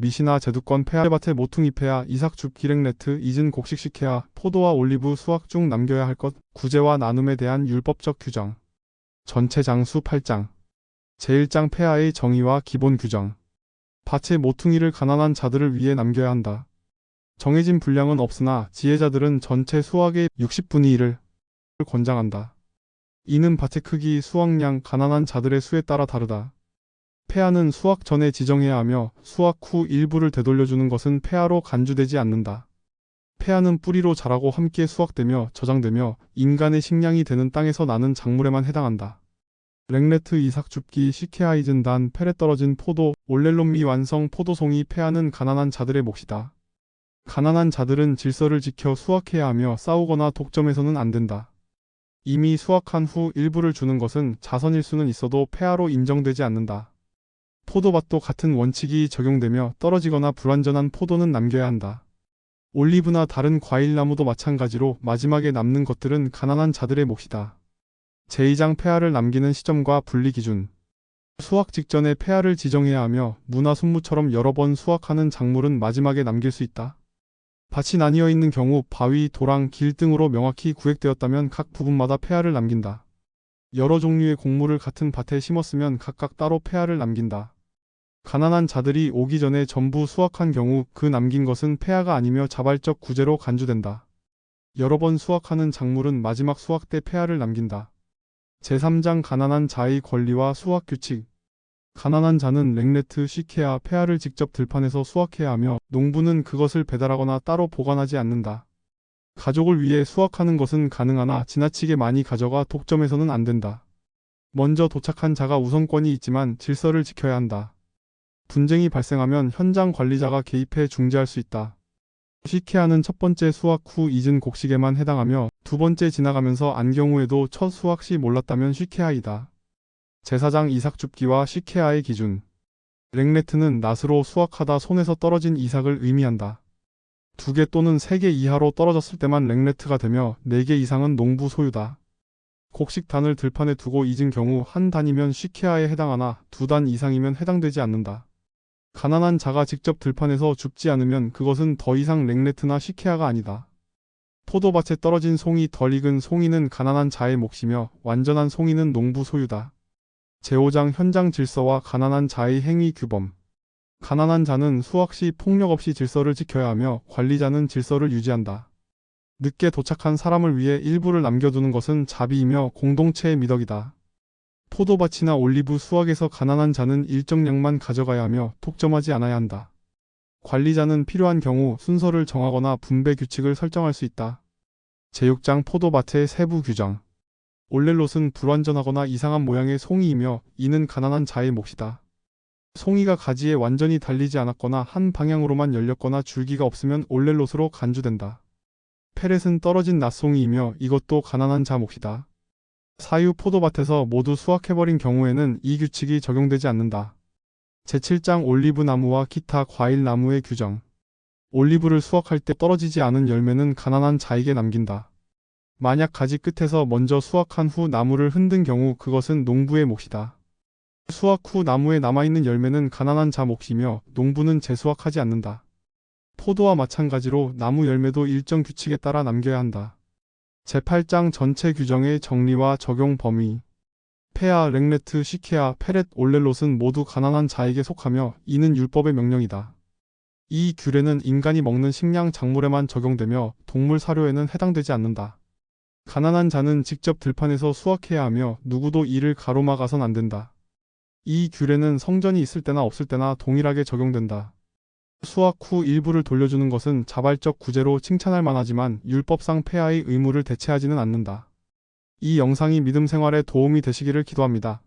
미시나 제두권 폐하 밭에 모퉁이 폐하 이삭 줍기 렉레트 잊은 곡식 식혜하 포도와 올리브 수확 중 남겨야 할 것 구제와 나눔에 대한 율법적 규정 전체 장수 8장 제1장 폐하의 정의와 기본 규정 밭의 모퉁이를 가난한 자들을 위해 남겨야 한다. 정해진 분량은 없으나 지혜자들은 전체 수확의 60분의 1을 권장한다. 이는 밭의 크기, 수확량, 가난한 자들의 수에 따라 다르다. 폐하는 수확 전에 지정해야 하며 수확 후 일부를 되돌려주는 것은 폐하로 간주되지 않는다. 폐하는 뿌리로 자라고 함께 수확되며 저장되며 인간의 식량이 되는 땅에서 나는 작물에만 해당한다. 렉레트 이삭 줍기 시케하이즌 단 펠에 떨어진 포도 올렐론 미완성 포도송이 폐하는 가난한 자들의 몫이다. 가난한 자들은 질서를 지켜 수확해야 하며 싸우거나 독점해서는 안 된다. 이미 수확한 후 일부를 주는 것은 자선일 수는 있어도 폐하로 인정되지 않는다. 포도밭도 같은 원칙이 적용되며 떨어지거나 불완전한 포도는 남겨야 한다. 올리브나 다른 과일나무도 마찬가지로 마지막에 남는 것들은 가난한 자들의 몫이다. 제2장 폐하를 남기는 시점과 분리 기준 수확 직전에 폐하를 지정해야 하며 무나 순무처럼 여러 번 수확하는 작물은 마지막에 남길 수 있다. 밭이 나뉘어 있는 경우 바위, 도랑, 길 등으로 명확히 구획되었다면 각 부분마다 폐하를 남긴다. 여러 종류의 곡물을 같은 밭에 심었으면 각각 따로 폐하를 남긴다. 가난한 자들이 오기 전에 전부 수확한 경우 그 남긴 것은 폐하가 아니며 자발적 구제로 간주된다. 여러 번 수확하는 작물은 마지막 수확 때 폐하를 남긴다. 제3장 가난한 자의 권리와 수확 규칙 가난한 자는 렉레트 시케하 폐하를 직접 들판에서 수확해야 하며 농부는 그것을 배달하거나 따로 보관하지 않는다. 가족을 위해 수확하는 것은 가능하나 지나치게 많이 가져가 독점해서는 안 된다. 먼저 도착한 자가 우선권이 있지만 질서를 지켜야 한다. 분쟁이 발생하면 현장 관리자가 개입해 중재할 수 있다. 시케하는 첫 번째 수확 후 잊은 곡식에만 해당하며 두 번째 지나가면서 안 경우에도 첫 수확 시 몰랐다면 시케하이다. 제4장 이삭 줍기와 시케하의 기준 렉레트는 낫으로 수확하다 손에서 떨어진 이삭을 의미한다. 2개 또는 3개 이하로 떨어졌을 때만 렉레트가 되며 4개 이상은 농부 소유다. 곡식 단을 들판에 두고 잊은 경우 한 단이면 시케하에 해당하나 2단 이상이면 해당되지 않는다. 가난한 자가 직접 들판에서 줍지 않으면 그것은 더 이상 렉레트나 시케하가 아니다. 포도밭에 떨어진 송이 덜 익은 송이는 가난한 자의 몫이며 완전한 송이는 농부 소유다. 제5장 현장 질서와 가난한 자의 행위 규범 가난한 자는 수확 시 폭력 없이 질서를 지켜야 하며 관리자는 질서를 유지한다. 늦게 도착한 사람을 위해 일부를 남겨두는 것은 자비이며 공동체의 미덕이다. 포도밭이나 올리브 수확에서 가난한 자는 일정량만 가져가야 하며 독점하지 않아야 한다. 관리자는 필요한 경우 순서를 정하거나 분배 규칙을 설정할 수 있다. 제6장 포도밭의 세부 규정 올렐롯은 불완전하거나 이상한 모양의 송이이며 이는 가난한 자의 몫이다. 송이가 가지에 완전히 달리지 않았거나 한 방향으로만 열렸거나 줄기가 없으면 올렐롯으로 간주된다. 페렛은 떨어진 낫송이이며 이것도 가난한 자 몫이다. 사유 포도밭에서 모두 수확해버린 경우에는 이 규칙이 적용되지 않는다. 제7장 올리브 나무와 기타 과일 나무의 규정 올리브를 수확할 때 떨어지지 않은 열매는 가난한 자에게 남긴다. 만약 가지 끝에서 먼저 수확한 후 나무를 흔든 경우 그것은 농부의 몫이다. 수확 후 나무에 남아있는 열매는 가난한 자 몫이며 농부는 재수확하지 않는다. 포도와 마찬가지로 나무 열매도 일정 규칙에 따라 남겨야 한다. 제8장 전체 규정의 정리와 적용 범위 폐하, 렉레트, 시케하, 페렛, 올렐롯은 모두 가난한 자에게 속하며 이는 율법의 명령이다. 이 규례는 인간이 먹는 식량 작물에만 적용되며 동물 사료에는 해당되지 않는다. 가난한 자는 직접 들판에서 수확해야 하며 누구도 이를 가로막아선 안 된다. 이 규례는 성전이 있을 때나 없을 때나 동일하게 적용된다. 수확 후 일부를 돌려주는 것은 자발적 구제로 칭찬할 만하지만 율법상 폐하의 의무를 대체하지는 않는다. 이 영상이 믿음 생활에 도움이 되시기를 기도합니다.